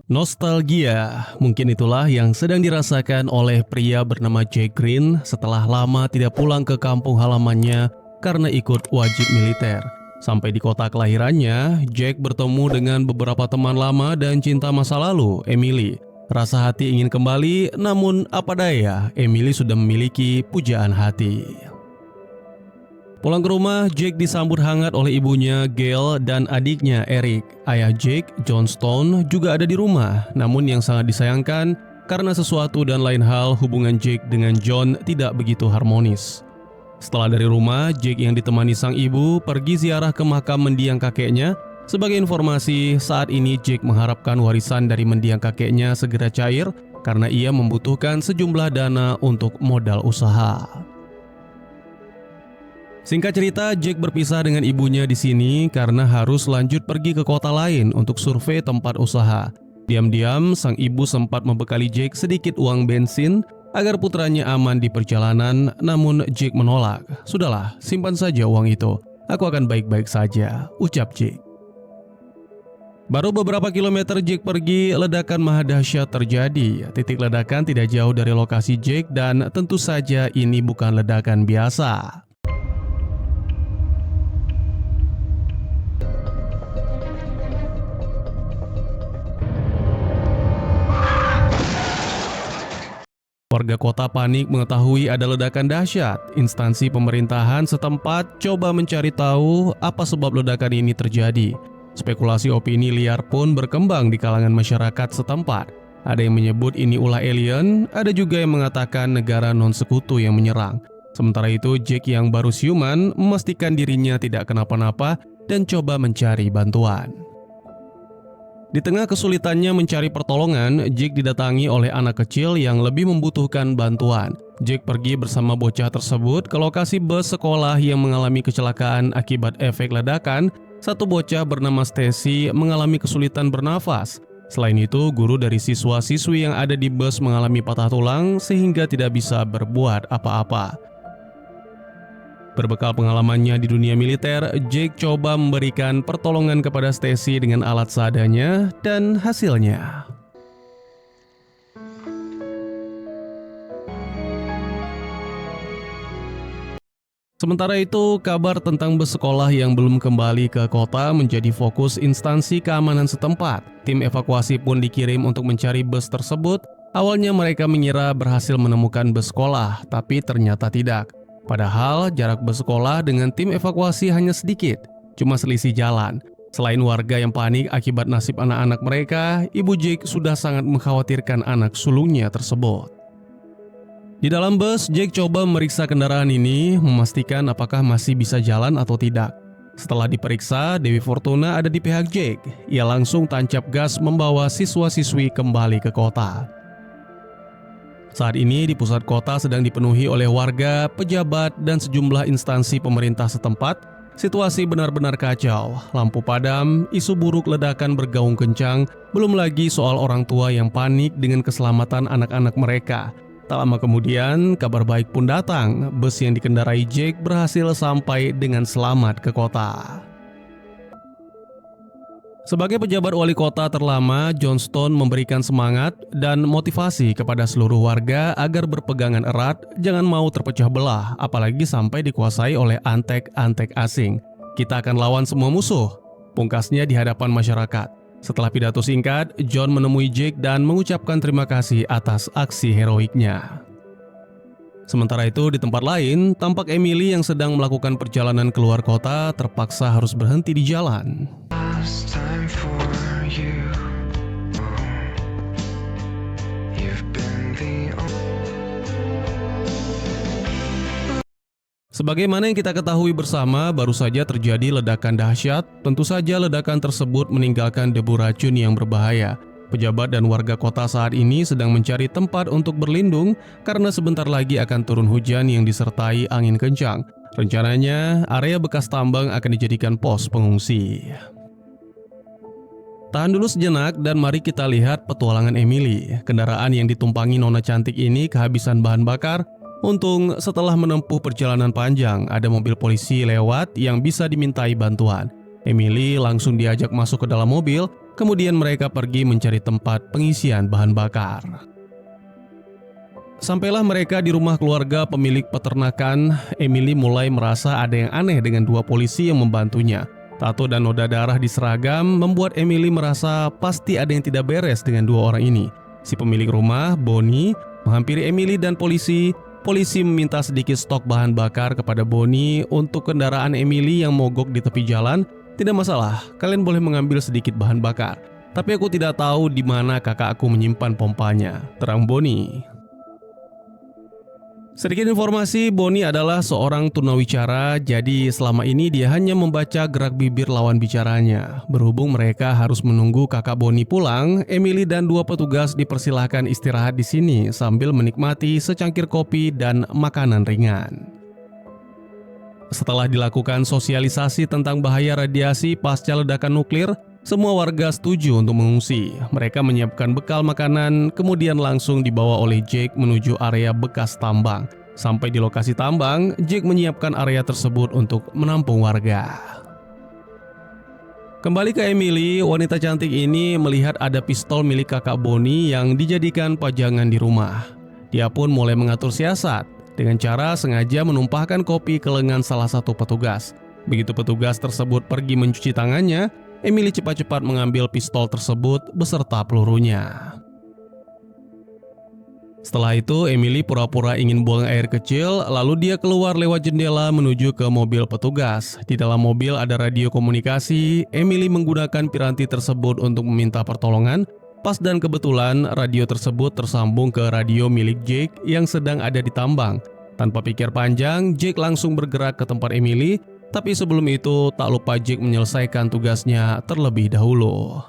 Nostalgia, mungkin itulah yang sedang dirasakan oleh pria bernama Jack Green setelah lama tidak pulang ke kampung halamannya karena ikut wajib militer. Sampai di kota kelahirannya, Jack bertemu dengan beberapa teman lama dan cinta masa lalu, Emily. Rasa hati ingin kembali, namun apa daya, Emily sudah memiliki pujaan hati. Pulang ke rumah, Jake disambut hangat oleh ibunya, Gail, dan adiknya, Eric. Ayah Jake, John Stone, juga ada di rumah. Namun yang sangat disayangkan, karena sesuatu dan lain hal, hubungan Jake dengan John tidak begitu harmonis. Setelah dari rumah, Jake yang ditemani sang ibu pergi ziarah ke makam mendiang kakeknya. Sebagai informasi, saat ini Jake mengharapkan warisan dari mendiang kakeknya segera cair karena ia membutuhkan sejumlah dana untuk modal usaha. Singkat cerita, Jake berpisah dengan ibunya di sini karena harus lanjut pergi ke kota lain untuk survei tempat usaha. Diam-diam, sang ibu sempat membekali Jake sedikit uang bensin agar putranya aman di perjalanan, namun Jake menolak. "Sudahlah, simpan saja uang itu. Aku akan baik-baik saja," ucap Jake. Baru beberapa kilometer Jake pergi, ledakan maha dahsyat terjadi. Titik ledakan tidak jauh dari lokasi Jake dan tentu saja ini bukan ledakan biasa. Warga kota panik mengetahui ada ledakan dahsyat. Instansi pemerintahan setempat coba mencari tahu apa sebab ledakan ini terjadi. Spekulasi opini liar pun berkembang di kalangan masyarakat setempat. Ada yang menyebut ini ulah alien, ada juga yang mengatakan negara non-sekutu yang menyerang. Sementara itu, Jake yang baru siuman memastikan dirinya tidak kenapa-napa dan coba mencari bantuan. Di tengah kesulitannya mencari pertolongan, Jake didatangi oleh anak kecil yang lebih membutuhkan bantuan. Jake pergi bersama bocah tersebut ke lokasi bus sekolah yang mengalami kecelakaan akibat efek ledakan. Satu bocah bernama Stacy mengalami kesulitan bernafas. Selain itu, guru dari siswa-siswi yang ada di bus mengalami patah tulang sehingga tidak bisa berbuat apa-apa. Berbekal pengalamannya di dunia militer, Jake coba memberikan pertolongan kepada Stacy dengan alat seadanya dan hasilnya. Sementara itu, kabar tentang bus sekolah yang belum kembali ke kota menjadi fokus instansi keamanan setempat. Tim evakuasi pun dikirim untuk mencari bus tersebut. Awalnya mereka mengira berhasil menemukan bus sekolah, tapi ternyata tidak. Padahal jarak bus sekolah dengan tim evakuasi hanya sedikit, cuma selisih jalan. Selain warga yang panik akibat nasib anak-anak mereka, ibu Jake sudah sangat mengkhawatirkan anak sulungnya tersebut. Di dalam bus, Jake coba memeriksa kendaraan ini, memastikan apakah masih bisa jalan atau tidak. Setelah diperiksa, Dewi Fortuna ada di pihak Jake. Ia langsung tancap gas membawa siswa-siswi kembali ke kota. Saat ini di pusat kota sedang dipenuhi oleh warga, pejabat, dan sejumlah instansi pemerintah setempat. Situasi benar-benar kacau, lampu padam, isu buruk ledakan bergaung kencang, belum lagi soal orang tua yang panik dengan keselamatan anak-anak mereka. Tak lama kemudian, kabar baik pun datang. Bus yang dikendarai Jake berhasil sampai dengan selamat ke kota. Sebagai pejabat wali kota terlama, John Stone memberikan semangat dan motivasi kepada seluruh warga agar berpegangan erat, jangan mau terpecah belah, apalagi sampai dikuasai oleh antek-antek asing. "Kita akan lawan semua musuh," pungkasnya di hadapan masyarakat. Setelah pidato singkat, John menemui Jake dan mengucapkan terima kasih atas aksi heroiknya. Sementara itu, di tempat lain, tampak Emily yang sedang melakukan perjalanan keluar kota terpaksa harus berhenti di jalan. Sebagaimana yang kita ketahui bersama, baru saja terjadi ledakan dahsyat. Tentu saja ledakan tersebut meninggalkan debu racun yang berbahaya. Pejabat dan warga kota saat ini sedang mencari tempat untuk berlindung karena sebentar lagi akan turun hujan yang disertai angin kencang. Rencananya, area bekas tambang akan dijadikan pos pengungsi. Tahan dulu sejenak dan mari kita lihat petualangan Emily. Kendaraan yang ditumpangi nona cantik ini kehabisan bahan bakar. Untung setelah menempuh perjalanan panjang, ada mobil polisi lewat yang bisa dimintai bantuan. Emily langsung diajak masuk ke dalam mobil, kemudian mereka pergi mencari tempat pengisian bahan bakar. Sampailah mereka di rumah keluarga pemilik peternakan. Emily mulai merasa ada yang aneh dengan dua polisi yang membantunya. Tato dan noda darah di seragam membuat Emily merasa pasti ada yang tidak beres dengan dua orang ini. Si pemilik rumah, Bonnie, menghampiri Emily dan polisi. Polisi meminta sedikit stok bahan bakar kepada Bonnie untuk kendaraan Emily yang mogok di tepi jalan. Tidak masalah, kalian boleh mengambil sedikit bahan bakar. Tapi aku tidak tahu di mana kakak aku menyimpan pompanya, terang Bonnie. Sedikit informasi, Bonnie adalah seorang tunawicara, jadi selama ini dia hanya membaca gerak bibir lawan bicaranya. Berhubung mereka harus menunggu kakak Bonnie pulang, Emily dan dua petugas dipersilahkan istirahat di sini sambil menikmati secangkir kopi dan makanan ringan. Setelah dilakukan sosialisasi tentang bahaya radiasi pasca ledakan nuklir, semua warga setuju untuk mengungsi. Mereka menyiapkan bekal makanan, kemudian langsung dibawa oleh Jake menuju area bekas tambang. Sampai di lokasi tambang, Jake menyiapkan area tersebut untuk menampung warga. Kembali ke Emily, wanita cantik ini melihat ada pistol milik kakak Bonnie yang dijadikan pajangan di rumah. Dia pun mulai mengatur siasat dengan cara sengaja menumpahkan kopi ke lengan salah satu petugas. Begitu petugas tersebut pergi mencuci tangannya, Emily cepat-cepat mengambil pistol tersebut beserta pelurunya. Setelah itu, Emily pura-pura ingin buang air kecil, lalu dia keluar lewat jendela menuju ke mobil petugas. Di dalam mobil ada radio komunikasi. Emily menggunakan piranti tersebut untuk meminta pertolongan. Pas dan kebetulan radio tersebut tersambung ke radio milik Jake yang sedang ada di tambang. Tanpa pikir panjang, Jake langsung bergerak ke tempat Emily. Tapi sebelum itu, tak lupa Jake menyelesaikan tugasnya terlebih dahulu.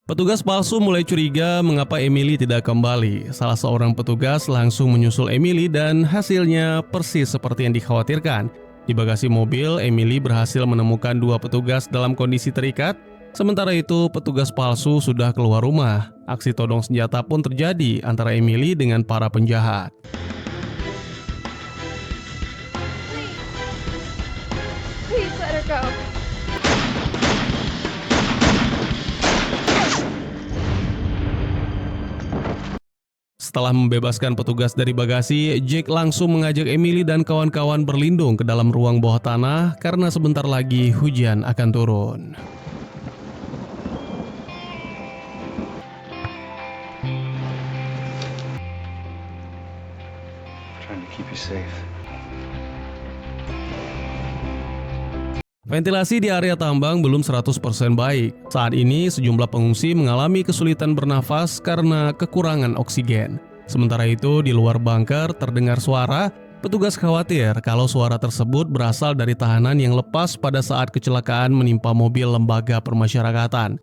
Petugas palsu mulai curiga mengapa Emily tidak kembali. Salah seorang petugas langsung menyusul Emily dan hasilnya persis seperti yang dikhawatirkan. Di bagasi mobil, Emily berhasil menemukan dua petugas dalam kondisi terikat. Sementara itu, petugas palsu sudah keluar rumah. Aksi todong senjata pun terjadi antara Emily dengan para penjahat. Please let her go. Setelah membebaskan petugas dari bagasi, Jake langsung mengajak Emily dan kawan-kawan berlindung ke dalam ruang bawah tanah karena sebentar lagi hujan akan turun. Ventilasi di area tambang belum 100% baik. Saat ini sejumlah pengungsi mengalami kesulitan bernafas karena kekurangan oksigen. Sementara itu di luar bunker terdengar suara. Petugas khawatir kalau suara tersebut berasal dari tahanan yang lepas pada saat kecelakaan menimpa mobil lembaga permasyarakatan.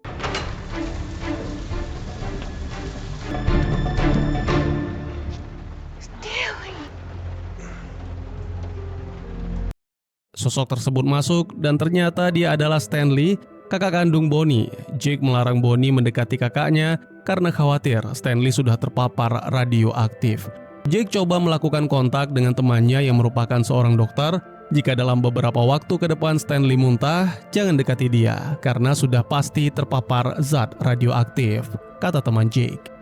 Sosok tersebut masuk dan ternyata dia adalah Stanley, kakak kandung Bonnie. Jake melarang Bonnie mendekati kakaknya karena khawatir Stanley sudah terpapar radioaktif. Jake coba melakukan kontak dengan temannya yang merupakan seorang dokter. Jika dalam beberapa waktu ke depan Stanley muntah, jangan dekati dia karena sudah pasti terpapar zat radioaktif, kata teman Jake.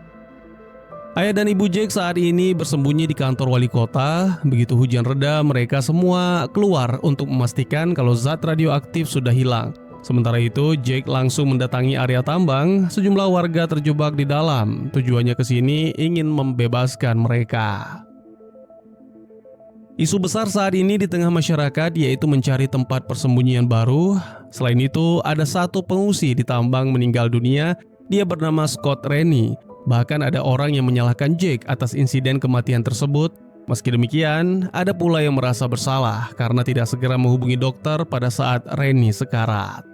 Ayah dan ibu Jake saat ini bersembunyi di kantor wali kota. Begitu hujan reda, mereka semua keluar untuk memastikan kalau zat radioaktif sudah hilang. Sementara itu, Jake langsung mendatangi area tambang. Sejumlah warga terjebak di dalam. Tujuannya ke sini ingin membebaskan mereka. Isu besar saat ini di tengah masyarakat yaitu mencari tempat persembunyian baru. Selain itu, ada satu pengungsi di tambang meninggal dunia. Dia bernama Scott Rennie. Bahkan ada orang yang menyalahkan Jake atas insiden kematian tersebut. Meski demikian, ada pula yang merasa bersalah karena tidak segera menghubungi dokter pada saat Rennie sekarat.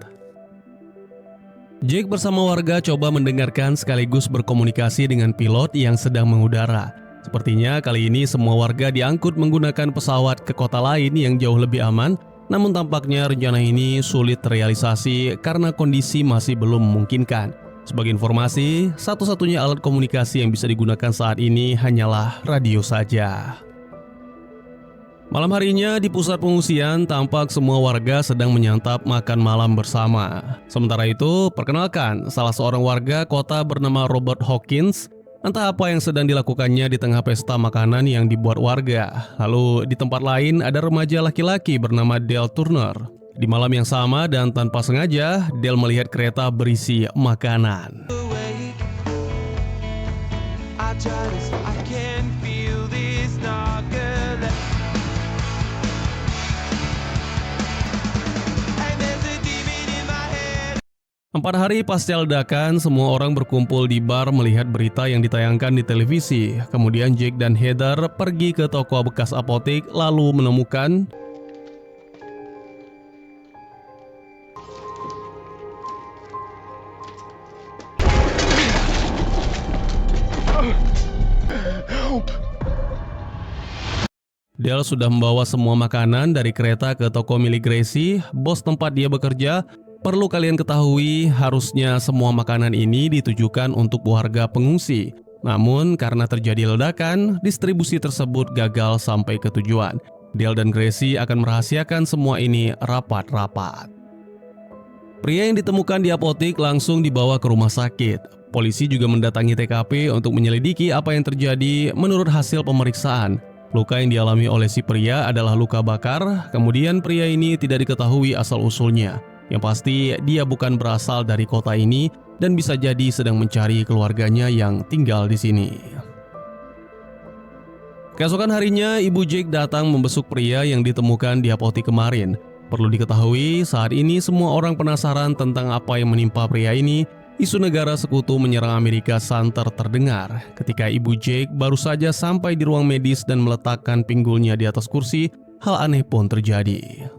Jake bersama warga coba mendengarkan sekaligus berkomunikasi dengan pilot yang sedang mengudara. Sepertinya kali ini semua warga diangkut menggunakan pesawat ke kota lain yang jauh lebih aman. Namun tampaknya rencana ini sulit terrealisasi karena kondisi masih belum memungkinkan. Sebagai informasi, satu-satunya alat komunikasi yang bisa digunakan saat ini hanyalah radio saja. Malam harinya di pusat pengungsian tampak semua warga sedang menyantap makan malam bersama. Sementara itu, perkenalkan salah seorang warga kota bernama Robert Hawkins. Entah apa yang sedang dilakukannya di tengah pesta makanan yang dibuat warga. Lalu di tempat lain ada remaja laki-laki bernama Dale Turner. Di malam yang sama dan tanpa sengaja, Dale melihat kereta berisi makanan. Empat hari pasca ledakan, semua orang berkumpul di bar melihat berita yang ditayangkan di televisi. Kemudian Jake dan Heather pergi ke toko bekas apotek lalu menemukan Dale sudah membawa semua makanan dari kereta ke toko milik Gracie, bos tempat dia bekerja. Perlu kalian ketahui, harusnya semua makanan ini ditujukan untuk warga pengungsi. Namun, karena terjadi ledakan, distribusi tersebut gagal sampai ke tujuan. Dale dan Gracie akan merahasiakan semua ini rapat-rapat. Pria yang ditemukan di apotek langsung dibawa ke rumah sakit. Polisi juga mendatangi TKP untuk menyelidiki apa yang terjadi. Menurut hasil pemeriksaan, luka yang dialami oleh si pria adalah luka bakar. Kemudian pria ini tidak diketahui asal-usulnya. Yang pasti dia bukan berasal dari kota ini dan bisa jadi sedang mencari keluarganya yang tinggal di sini. Keesokan harinya, ibu Jake datang membesuk pria yang ditemukan di apotek kemarin. Perlu diketahui, saat ini semua orang penasaran tentang apa yang menimpa pria ini. Isu negara sekutu menyerang Amerika santer terdengar ketika ibu Jake baru saja sampai di ruang medis dan meletakkan pinggulnya di atas kursi. Hal aneh pun terjadi.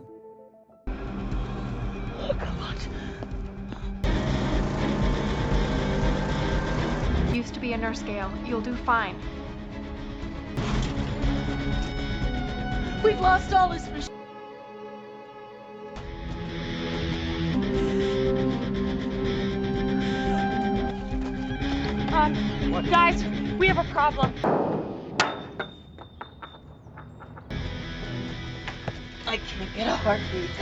Used to be a nurse, Gail. You'll do fine. We've lost all this machine. Guys, we have a problem. I can't get a heartbeat.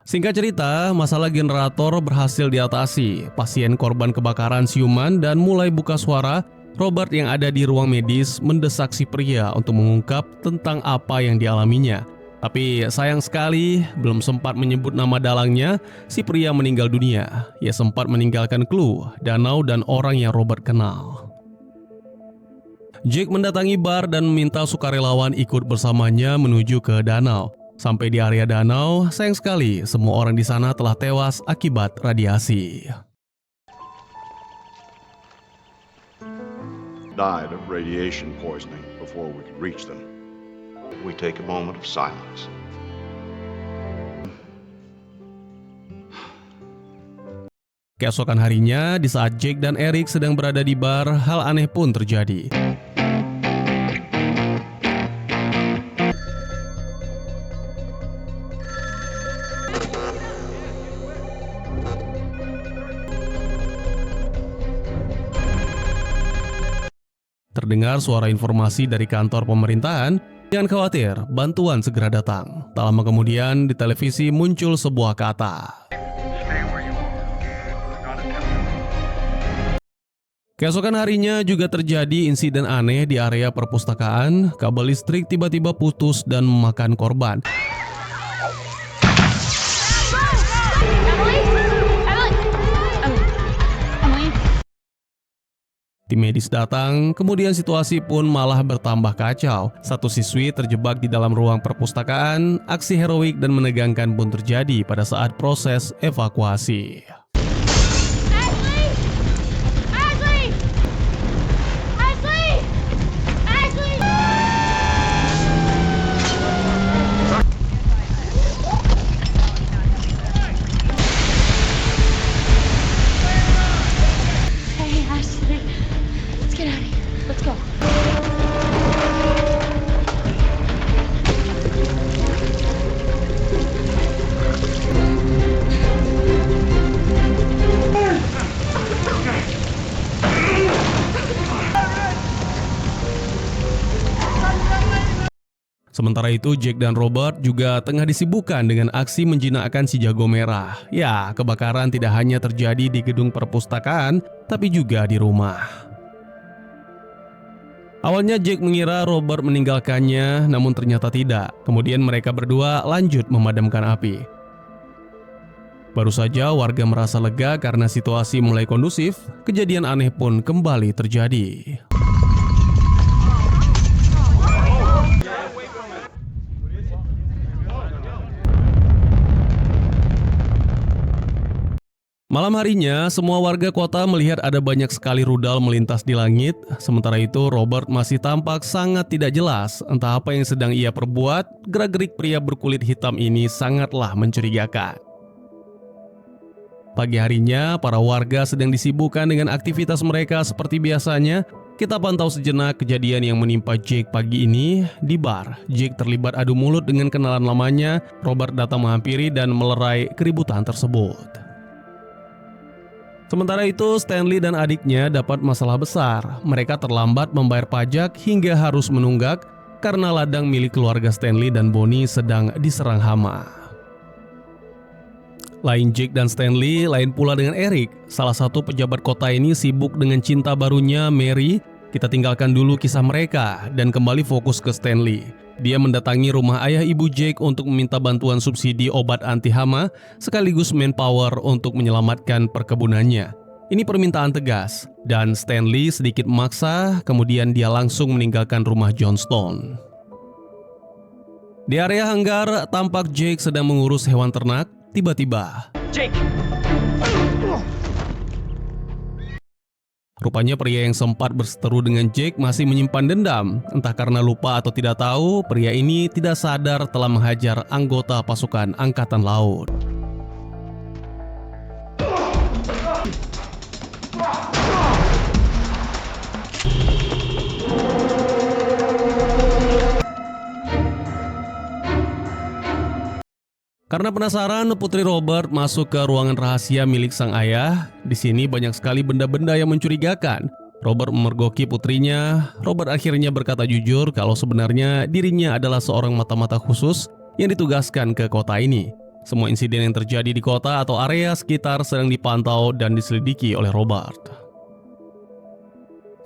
Singkat cerita, masalah generator berhasil diatasi. Pasien korban kebakaran siuman dan mulai buka suara. Robert yang ada di ruang medis mendesak si pria untuk mengungkap tentang apa yang dialaminya. Tapi sayang sekali, belum sempat menyebut nama dalangnya, si pria meninggal dunia. Ia sempat meninggalkan clue, danau dan orang yang Robert kenal. Jake mendatangi bar dan meminta sukarelawan ikut bersamanya menuju ke danau. Sampai di area danau, sayang sekali semua orang di sana telah tewas akibat radiasi. Died of radiation poisoning before we could reach them. We take a moment of silence. Keesokan harinya, di saat Jake dan Eric sedang berada di bar, hal aneh pun terjadi. Terdengar suara informasi dari kantor pemerintahan, jangan khawatir, bantuan segera datang. Tak lama kemudian di televisi muncul sebuah kata. Keesokan harinya juga terjadi insiden aneh di area perpustakaan. Kabel listrik tiba-tiba putus dan memakan korban. Tim medis datang, kemudian situasi pun malah bertambah kacau. Satu siswi terjebak di dalam ruang perpustakaan. Aksi heroik dan menegangkan pun terjadi pada saat proses evakuasi. Ashley! Ashley! Ashley! Ashley! Hey, Ashley. Let's get out of here. Let's go. Sementara itu, Jake dan Robert juga tengah disibukkan dengan aksi menjinakkan si jago merah. Ya, kebakaran tidak hanya terjadi di gedung perpustakaan, tapi juga di rumah. Awalnya Jake mengira Robert meninggalkannya, namun ternyata tidak. Kemudian mereka berdua lanjut memadamkan api. Baru saja warga merasa lega karena situasi mulai kondusif, kejadian aneh pun kembali terjadi. Malam harinya, semua warga kota melihat ada banyak sekali rudal melintas di langit. Sementara itu, Robert masih tampak sangat tidak jelas. Entah apa yang sedang ia perbuat, gerak-gerik pria berkulit hitam ini sangatlah mencurigakan. Pagi harinya, para warga sedang disibukkan dengan aktivitas mereka seperti biasanya. Kita pantau sejenak kejadian yang menimpa Jake pagi ini di bar. Jake terlibat adu mulut dengan kenalan lamanya. Robert datang menghampiri dan melerai keributan tersebut. Sementara itu, Stanley dan adiknya dapat masalah besar. Mereka terlambat membayar pajak hingga harus menunggak karena ladang milik keluarga Stanley dan Bonnie sedang diserang hama. Lain Jake dan Stanley, lain pula dengan Eric. Salah satu pejabat kota ini sibuk dengan cinta barunya, Mary. Kita tinggalkan dulu kisah mereka dan kembali fokus ke Stanley. Dia mendatangi rumah ayah ibu Jake untuk meminta bantuan subsidi obat anti hama sekaligus manpower untuk menyelamatkan perkebunannya. Ini permintaan tegas dan Stanley sedikit memaksa, kemudian dia langsung meninggalkan rumah Johnstone. Di area hanggar, tampak Jake sedang mengurus hewan ternak. Tiba-tiba, Jake! rupanya pria yang sempat berseteru dengan Jake masih menyimpan dendam. Entah karena lupa atau tidak tahu, pria ini tidak sadar telah menghajar anggota pasukan angkatan laut. Karena penasaran, Putri Robert masuk ke ruangan rahasia milik sang ayah. Di sini banyak sekali benda-benda yang mencurigakan. Robert memergoki putrinya. Robert akhirnya berkata jujur kalau sebenarnya dirinya adalah seorang mata-mata khusus yang ditugaskan ke kota ini. Semua insiden yang terjadi di kota atau area sekitar sedang dipantau dan diselidiki oleh Robert.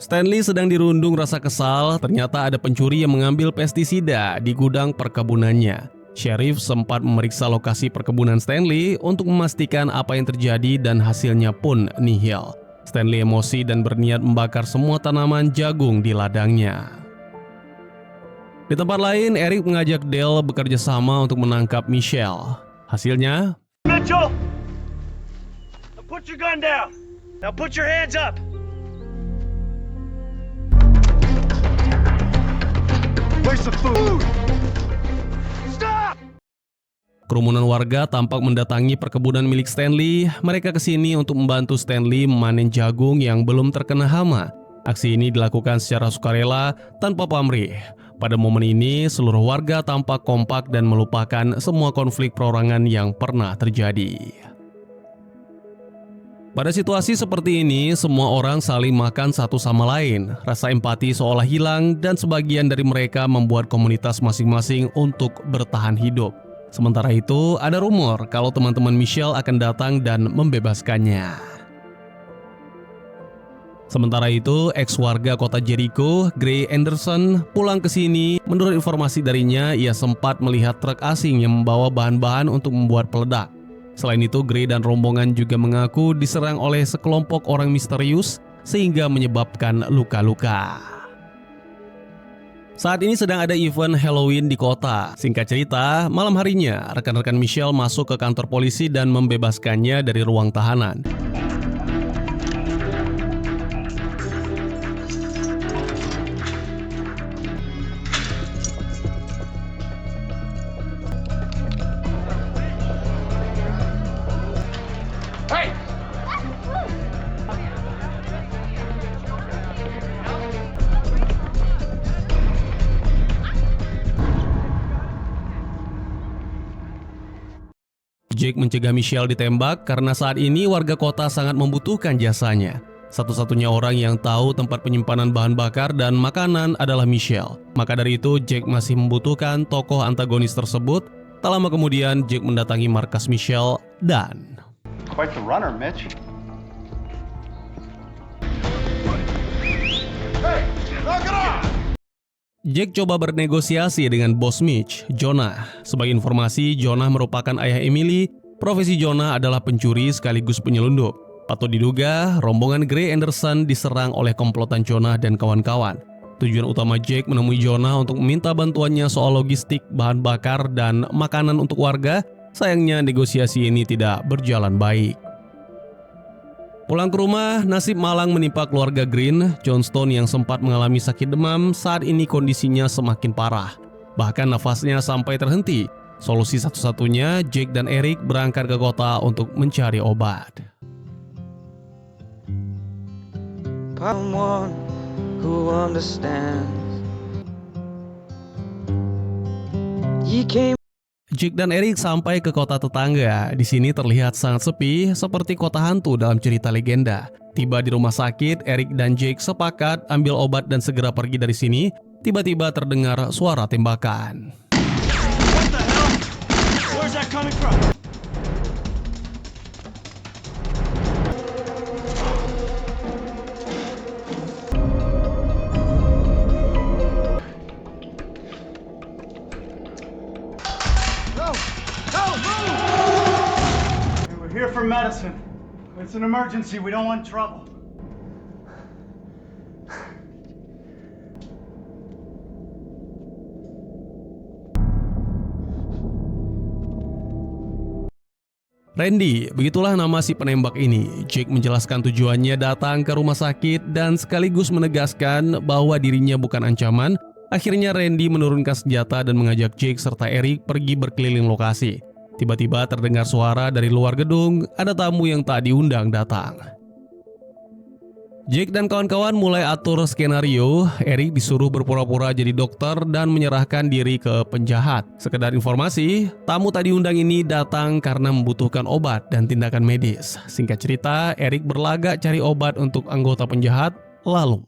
Stanley sedang dirundung rasa kesal. Ternyata ada pencuri yang mengambil pestisida di gudang perkebunannya. Sheriff sempat memeriksa lokasi perkebunan Stanley untuk memastikan apa yang terjadi dan hasilnya pun nihil. Stanley emosi dan berniat membakar semua tanaman jagung di ladangnya. Di tempat lain, Eric mengajak Dale bekerja sama untuk menangkap Michelle. Hasilnya, Mitchell! Now put your gun down! Now put your hands up! Where's the food? kerumunan warga tampak mendatangi perkebunan milik Stanley. Mereka kesini untuk membantu Stanley memanen jagung yang belum terkena hama. Aksi ini dilakukan secara sukarela tanpa pamrih. Pada momen ini, seluruh warga tampak kompak dan melupakan semua konflik perorangan yang pernah terjadi. Pada situasi seperti ini, semua orang saling makan satu sama lain. Rasa empati seolah hilang dan sebagian dari mereka membuat komunitas masing-masing untuk bertahan hidup. Sementara itu, ada rumor kalau teman-teman Michelle akan datang dan membebaskannya. Sementara itu, ex-warga kota Jericho, Gray Anderson, pulang ke sini. Menurut informasi darinya, ia sempat melihat truk asing yang membawa bahan-bahan untuk membuat peledak. Selain itu, Gray dan rombongan juga mengaku diserang oleh sekelompok orang misterius sehingga menyebabkan luka-luka. Saat ini sedang ada event Halloween di kota. Singkat cerita, malam harinya rekan-rekan Michelle masuk ke kantor polisi dan membebaskannya dari ruang tahanan. Jake mencegah Michelle ditembak karena saat ini warga kota sangat membutuhkan jasanya. Satu-satunya orang yang tahu tempat penyimpanan bahan bakar dan makanan adalah Michelle. Maka dari itu, Jake masih membutuhkan tokoh antagonis tersebut. Tak lama kemudian, Jake mendatangi markas Michelle dan... Quite the runner, Mitch. Jake coba bernegosiasi dengan bos Mitch, Jonah. Sebagai informasi, Jonah merupakan ayah Emily. Profesi Jonah adalah pencuri sekaligus penyelundup. Patut diduga, rombongan Gray Anderson diserang oleh komplotan Jonah dan kawan-kawan. Tujuan utama Jake menemui Jonah untuk meminta bantuannya soal logistik, bahan bakar, dan makanan untuk warga. Sayangnya negosiasi ini tidak berjalan baik. Pulang ke rumah, nasib malang menimpa keluarga Green. Johnstone yang sempat mengalami sakit demam, saat ini kondisinya semakin parah. Bahkan nafasnya sampai terhenti. Solusi satu-satunya, Jake dan Eric berangkat ke kota untuk mencari obat. Someone who understands. You came. Jake dan Eric sampai ke kota tetangga. Di sini terlihat sangat sepi, seperti kota hantu dalam cerita legenda. Tiba di rumah sakit, Eric dan Jake sepakat ambil obat dan segera pergi dari sini. Tiba-tiba terdengar suara tembakan. What the hell? Where's that coming from? We're here for medicine. It's an emergency. We don't want trouble. Randy, begitulah nama si penembak ini. Jake menjelaskan tujuannya datang ke rumah sakit dan sekaligus menegaskan bahwa dirinya bukan ancaman. Akhirnya Randy menurunkan senjata dan mengajak Jake serta Eric pergi berkeliling lokasi. Tiba-tiba terdengar suara dari luar gedung, ada tamu yang tak diundang datang. Jake dan kawan-kawan mulai atur skenario. Eric disuruh berpura-pura jadi dokter dan menyerahkan diri ke penjahat. Sekedar informasi, tamu tak diundang ini datang karena membutuhkan obat dan tindakan medis. Singkat cerita, Eric berlagak cari obat untuk anggota penjahat, lalu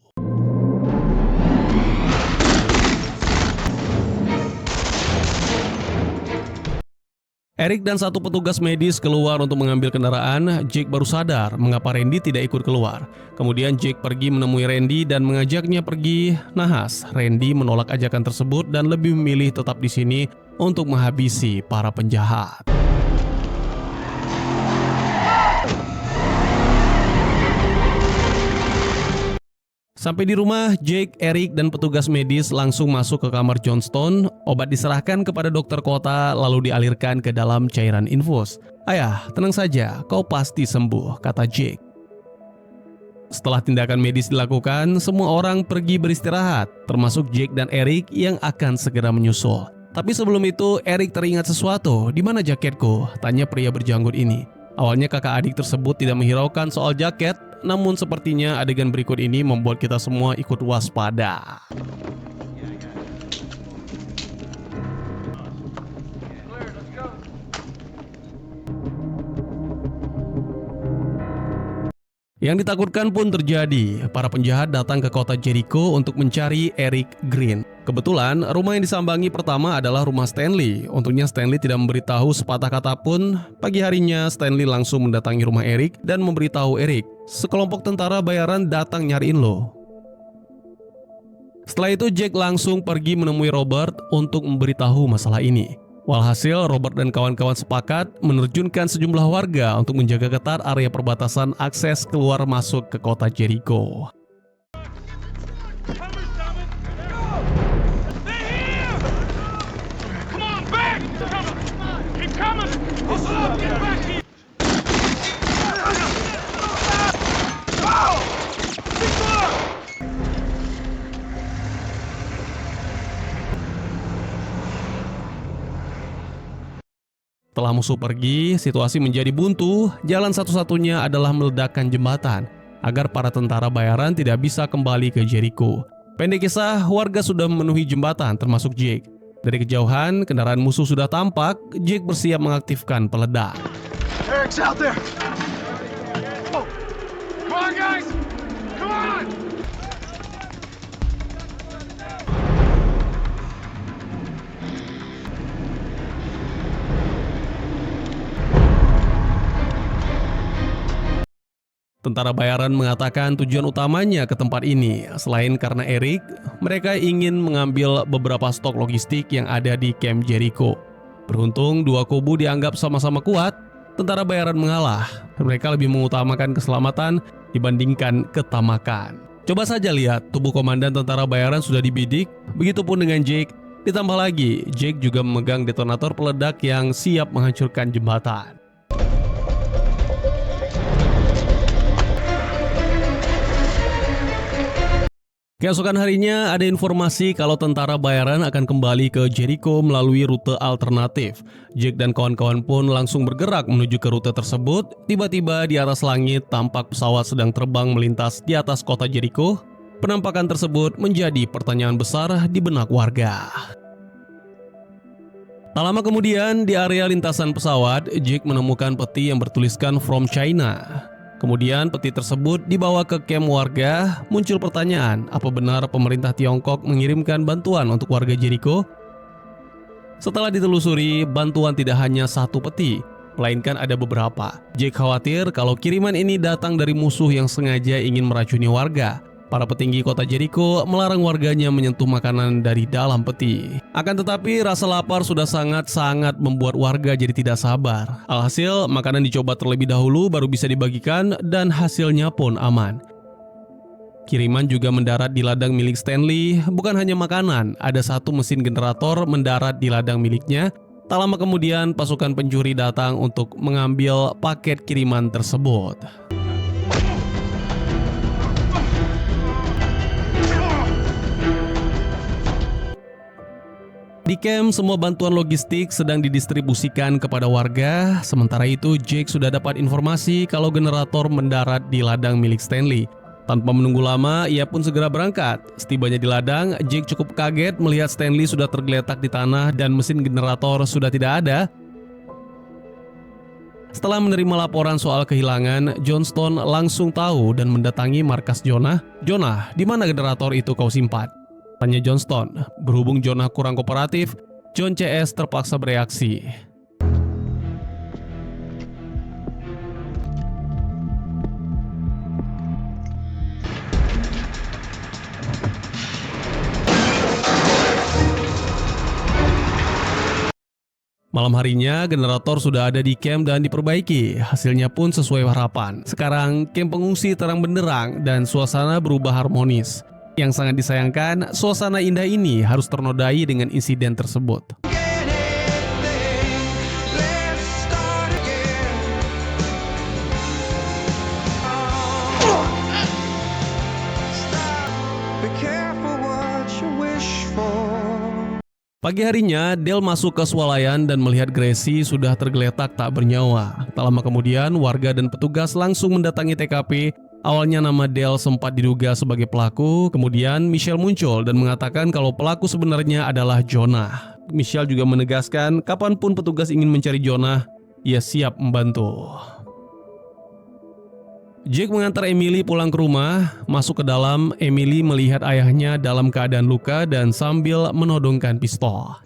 Eric dan satu petugas medis keluar untuk mengambil kendaraan. Jake baru sadar mengapa Randy tidak ikut keluar. Kemudian Jake pergi menemui Randy dan mengajaknya pergi. Nahas, Randy menolak ajakan tersebut dan lebih memilih tetap di sini untuk menghabisi para penjahat. Sampai di rumah, Jake, Eric, dan petugas medis langsung masuk ke kamar Johnstone. Obat diserahkan kepada dokter kota lalu dialirkan ke dalam cairan infus. "Ayah, tenang saja, kau pasti sembuh," kata Jake. Setelah tindakan medis dilakukan, semua orang pergi beristirahat, termasuk Jake dan Eric yang akan segera menyusul. Tapi sebelum itu, Eric teringat sesuatu. "Di mana jaketku?" tanya pria berjanggut ini. Awalnya kakak adik tersebut tidak menghiraukan soal jaket, namun sepertinya adegan berikut ini membuat kita semua ikut waspada. Yang ditakutkan pun terjadi. Para penjahat datang ke kota Jericho untuk mencari Eric Green. Kebetulan, rumah yang disambangi pertama adalah rumah Stanley. Untungnya Stanley tidak memberitahu sepatah kata pun. Pagi harinya, Stanley langsung mendatangi rumah Eric dan memberitahu Eric, "Sekelompok tentara bayaran datang nyariin lo." Setelah itu, Jake langsung pergi menemui Robert untuk memberitahu masalah ini. Walhasil, Robert dan kawan-kawan sepakat menerjunkan sejumlah warga untuk menjaga ketat area perbatasan akses keluar masuk ke kota Jericho. Setelah musuh pergi, situasi menjadi buntu. Jalan satu-satunya adalah meledakkan jembatan agar para tentara bayaran tidak bisa kembali ke Jericho. Pendek kisah, warga sudah memenuhi jembatan termasuk Jake. Dari kejauhan, kendaraan musuh sudah tampak. Jake bersiap mengaktifkan peledak. Eric's out there. Come on, guys! Tentara bayaran mengatakan tujuan utamanya ke tempat ini, selain karena Eric, mereka ingin mengambil beberapa stok logistik yang ada di Camp Jericho. Beruntung dua kubu dianggap sama-sama kuat, tentara bayaran mengalah. Mereka lebih mengutamakan keselamatan dibandingkan ketamakan. Coba saja lihat, tubuh komandan tentara bayaran sudah dibidik, begitupun dengan Jake. Ditambah lagi, Jake juga memegang detonator peledak yang siap menghancurkan jembatan. Keesokan harinya ada informasi kalau tentara bayaran akan kembali ke Jericho melalui rute alternatif. Jake dan kawan-kawan pun langsung bergerak menuju ke rute tersebut. Tiba-tiba di atas langit tampak pesawat sedang terbang melintas di atas kota Jericho. Penampakan tersebut menjadi pertanyaan besar di benak warga. Tak lama kemudian di area lintasan pesawat, Jake menemukan peti yang bertuliskan From China. Kemudian peti tersebut dibawa ke kamp warga. Muncul pertanyaan, apa benar pemerintah Tiongkok mengirimkan bantuan untuk warga Jericho? Setelah ditelusuri, bantuan tidak hanya satu peti, melainkan ada beberapa. Jake khawatir kalau kiriman ini datang dari musuh yang sengaja ingin meracuni warga. Para petinggi kota Jericho melarang warganya menyentuh makanan dari dalam peti. Akan tetapi rasa lapar sudah sangat-sangat membuat warga jadi tidak sabar. Alhasil makanan dicoba terlebih dahulu baru bisa dibagikan dan hasilnya pun aman. Kiriman juga mendarat di ladang milik Stanley. Bukan hanya makanan, ada satu mesin generator mendarat di ladang miliknya. Tak lama kemudian pasukan pencuri datang untuk mengambil paket kiriman tersebut. Di camp, semua bantuan logistik sedang didistribusikan kepada warga. Sementara itu, Jake sudah dapat informasi kalau generator mendarat di ladang milik Stanley. Tanpa menunggu lama, ia pun segera berangkat. Setibanya di ladang, Jake cukup kaget melihat Stanley sudah tergeletak di tanah dan mesin generator sudah tidak ada. Setelah menerima laporan soal kehilangan, Johnston langsung tahu dan mendatangi markas Jonah. "Jonah, di mana generator itu kau simpan?" Tanya Johnston. Berhubung Jonah kurang kooperatif, John CS terpaksa bereaksi. Malam harinya, generator sudah ada di camp dan diperbaiki. Hasilnya pun sesuai harapan. Sekarang, camp pengungsi terang benderang dan suasana berubah harmonis. Yang sangat disayangkan, suasana indah ini harus ternodai dengan insiden tersebut. Pagi harinya, Dale masuk ke swalayan dan melihat Gracie sudah tergeletak tak bernyawa. Tak lama kemudian, warga dan petugas langsung mendatangi TKP. Awalnya nama Dale sempat diduga sebagai pelaku, kemudian Michelle muncul dan mengatakan kalau pelaku sebenarnya adalah Jonah. Michelle juga menegaskan kapanpun petugas ingin mencari Jonah, ia siap membantu. Jake mengantar Emily pulang ke rumah. Masuk ke dalam, Emily melihat ayahnya dalam keadaan luka dan sambil menodongkan pistol.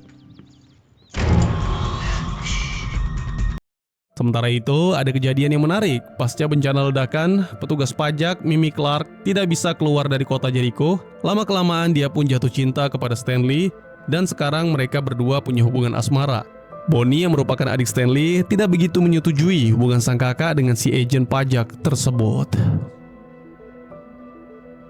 Sementara itu, ada kejadian yang menarik. Pasca bencana ledakan, petugas pajak Mimi Clark tidak bisa keluar dari kota Jericho. Lama-kelamaan dia pun jatuh cinta kepada Stanley, dan sekarang mereka berdua punya hubungan asmara. Bonnie yang merupakan adik Stanley tidak begitu menyetujui hubungan sang kakak dengan si agen pajak tersebut.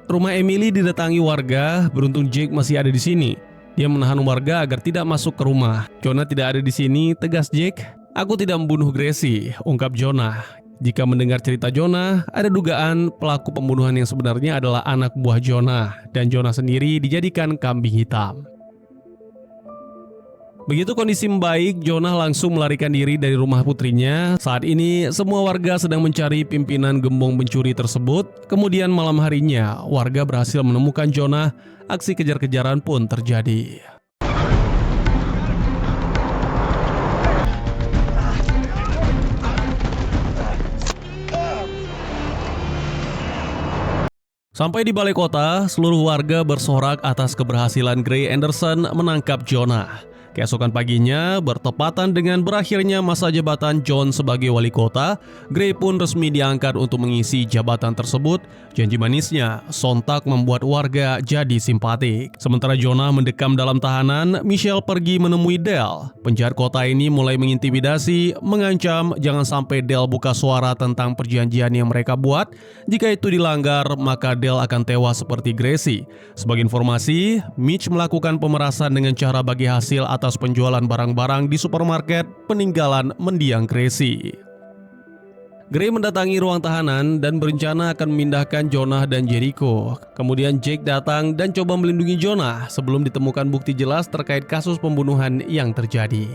Rumah Emily didatangi warga, beruntung Jake masih ada di sini. Dia menahan warga agar tidak masuk ke rumah. "Jonah tidak ada di sini," tegas Jake. "Aku tidak membunuh Gracie," ungkap Jonah. Jika mendengar cerita Jonah, ada dugaan pelaku pembunuhan yang sebenarnya adalah anak buah Jonah, dan Jonah sendiri dijadikan kambing hitam. Begitu kondisi membaik, Jonah langsung melarikan diri dari rumah putrinya. Saat ini, semua warga sedang mencari pimpinan gembong pencuri tersebut. Kemudian malam harinya, warga berhasil menemukan Jonah. Aksi kejar-kejaran pun terjadi. Sampai di balai kota, seluruh warga bersorak atas keberhasilan Gray Anderson menangkap Jonah. Keesokan paginya, bertepatan dengan berakhirnya masa jabatan John sebagai wali kota, Gray pun resmi diangkat untuk mengisi jabatan tersebut. Janji manisnya sontak membuat warga jadi simpatik. Sementara Jonah mendekam dalam tahanan, Michelle pergi menemui Dale. Penjahat kota ini mulai mengintimidasi, mengancam jangan sampai Dale buka suara tentang perjanjian yang mereka buat. Jika itu dilanggar, maka Dale akan tewas seperti Gracie. Sebagai informasi, Mitch melakukan pemerasan dengan cara bagi hasil atas penjualan barang-barang di supermarket peninggalan mendiang Gracie. Gray mendatangi ruang tahanan dan berencana akan memindahkan Jonah dan Jericho. Kemudian Jake datang dan coba melindungi Jonah sebelum ditemukan bukti jelas terkait kasus pembunuhan yang terjadi.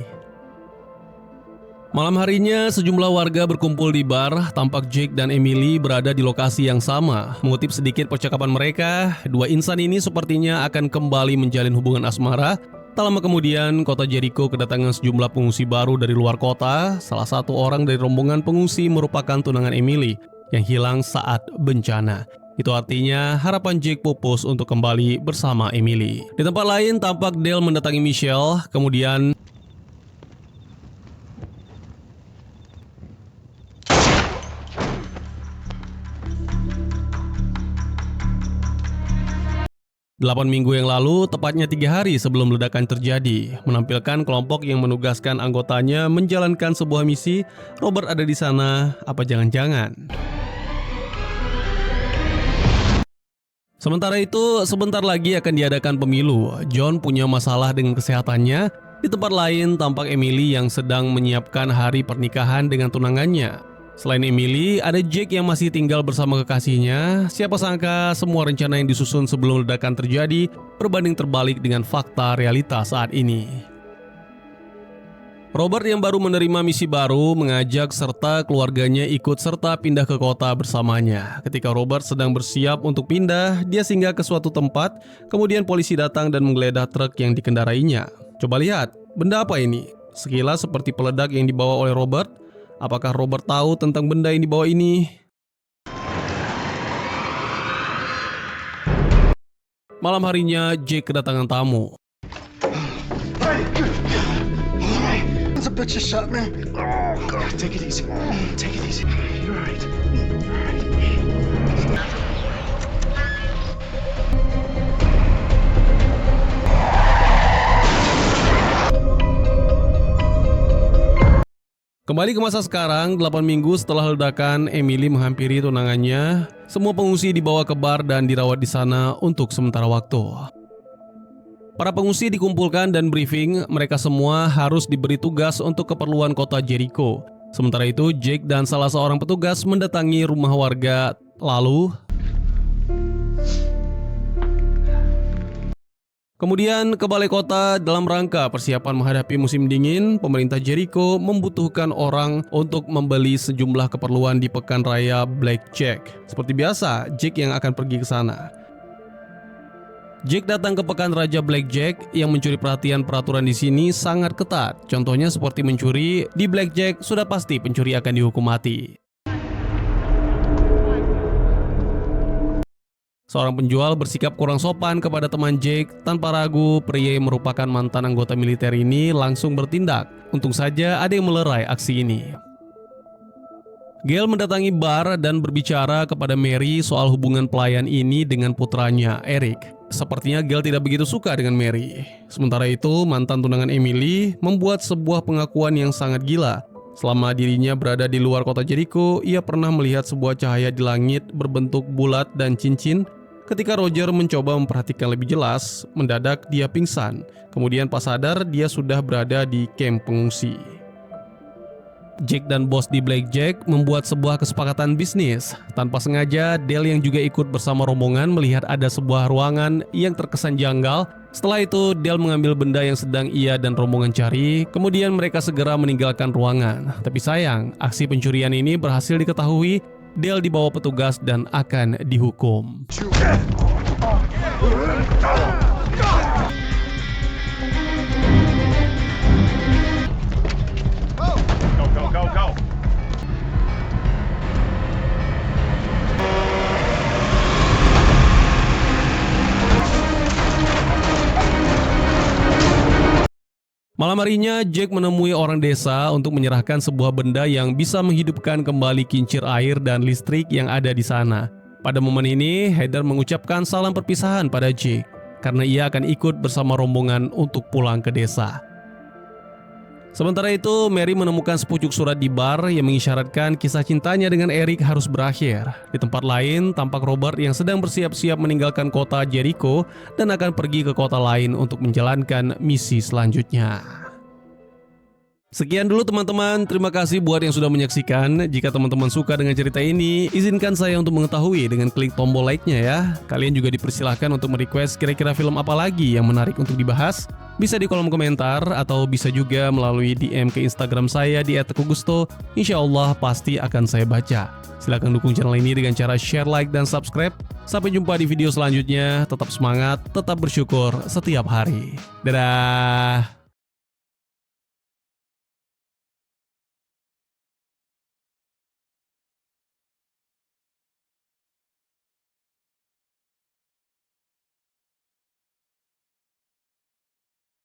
Malam harinya, sejumlah warga berkumpul di bar. Tampak Jake dan Emily berada di lokasi yang sama. Mengutip sedikit percakapan mereka, dua insan ini sepertinya akan kembali menjalin hubungan asmara. Tak lama kemudian, kota Jericho kedatangan sejumlah pengungsi baru dari luar kota. Salah satu orang dari rombongan pengungsi merupakan tunangan Emily yang hilang saat bencana. Itu artinya harapan Jake pupus untuk kembali bersama Emily. Di tempat lain, tampak Dale mendatangi Michelle, kemudian 8 minggu yang lalu, tepatnya 3 hari sebelum ledakan terjadi, menampilkan kelompok yang menugaskan anggotanya menjalankan sebuah misi. Robert ada di sana, apa jangan-jangan? Sementara itu, sebentar lagi akan diadakan pemilu. John punya masalah dengan kesehatannya. Di tempat lain, tampak Emily yang sedang menyiapkan hari pernikahan dengan tunangannya. Selain Emily, ada Jake yang masih tinggal bersama kekasihnya. Siapa sangka semua rencana yang disusun sebelum ledakan terjadi berbanding terbalik dengan fakta realita saat ini. Robert yang baru menerima misi baru mengajak serta keluarganya ikut serta pindah ke kota bersamanya. Ketika Robert sedang bersiap untuk pindah, dia singgah ke suatu tempat. Kemudian polisi datang dan menggeledah truk yang dikendarainya. Coba lihat, benda apa ini? Sekilas seperti peledak yang dibawa oleh Robert. Apakah Robert tahu tentang benda yang dibawa ini? Malam harinya, Jake kedatangan tamu. It's a bitch of shot, man. Oh, God. Take it easy. Take it easy. You're right. Kembali ke masa sekarang, 8 minggu setelah ledakan, Emily menghampiri tunangannya. Semua pengungsi dibawa ke bar dan dirawat di sana untuk sementara waktu. Para pengungsi dikumpulkan dan briefing, mereka semua harus diberi tugas untuk keperluan kota Jericho. Sementara itu, Jake dan salah seorang petugas mendatangi rumah warga, lalu kemudian ke balai kota. Dalam rangka persiapan menghadapi musim dingin, pemerintah Jericho membutuhkan orang untuk membeli sejumlah keperluan di pekan raya Blackjack. Seperti biasa, Jake yang akan pergi ke sana. Jake datang ke pekan raja Blackjack. Yang mencuri perhatian, peraturan di sini sangat ketat. Contohnya seperti mencuri di Blackjack, sudah pasti pencuri akan dihukum mati. Seorang penjual bersikap kurang sopan kepada teman Jake. Tanpa ragu, pria yang merupakan mantan anggota militer ini langsung bertindak. Untung saja ada yang melerai aksi ini. Gail mendatangi bar dan berbicara kepada Mary soal hubungan pelayan ini dengan putranya, Eric. Sepertinya Gail tidak begitu suka dengan Mary. Sementara itu, mantan tunangan Emily membuat sebuah pengakuan yang sangat gila. Selama dirinya berada di luar kota Jericho, ia pernah melihat sebuah cahaya di langit berbentuk bulat dan cincin. Ketika Roger mencoba memperhatikan lebih jelas, mendadak dia pingsan. Kemudian pas sadar, dia sudah berada di kamp pengungsi. Jake dan bos di Blackjack membuat sebuah kesepakatan bisnis. Tanpa sengaja, Dale yang juga ikut bersama rombongan melihat ada sebuah ruangan yang terkesan janggal. Setelah itu, Dale mengambil benda yang sedang ia dan rombongan cari. Kemudian mereka segera meninggalkan ruangan. Tapi sayang, aksi pencurian ini berhasil diketahui. Dale dibawa petugas dan akan dihukum. Go. Malam harinya, Jack menemui orang desa untuk menyerahkan sebuah benda yang bisa menghidupkan kembali kincir air dan listrik yang ada di sana. Pada momen ini, Heather mengucapkan salam perpisahan pada Jack, karena ia akan ikut bersama rombongan untuk pulang ke desa. Sementara itu, Mary menemukan sepucuk surat di bar yang mengisyaratkan kisah cintanya dengan Eric harus berakhir. Di tempat lain, tampak Robert yang sedang bersiap-siap meninggalkan kota Jericho dan akan pergi ke kota lain untuk menjalankan misi selanjutnya. Sekian dulu teman-teman, terima kasih buat yang sudah menyaksikan. Jika teman-teman suka dengan cerita ini, izinkan saya untuk mengetahui dengan klik tombol like-nya ya. Kalian juga dipersilahkan untuk merequest kira-kira film apa lagi yang menarik untuk dibahas. Bisa di kolom komentar atau bisa juga melalui DM ke Instagram saya di @tegugusto. Insya Allah pasti akan saya baca. Silahkan dukung channel ini dengan cara share, like, dan subscribe. Sampai jumpa di video selanjutnya. Tetap semangat, tetap bersyukur setiap hari. Dadah!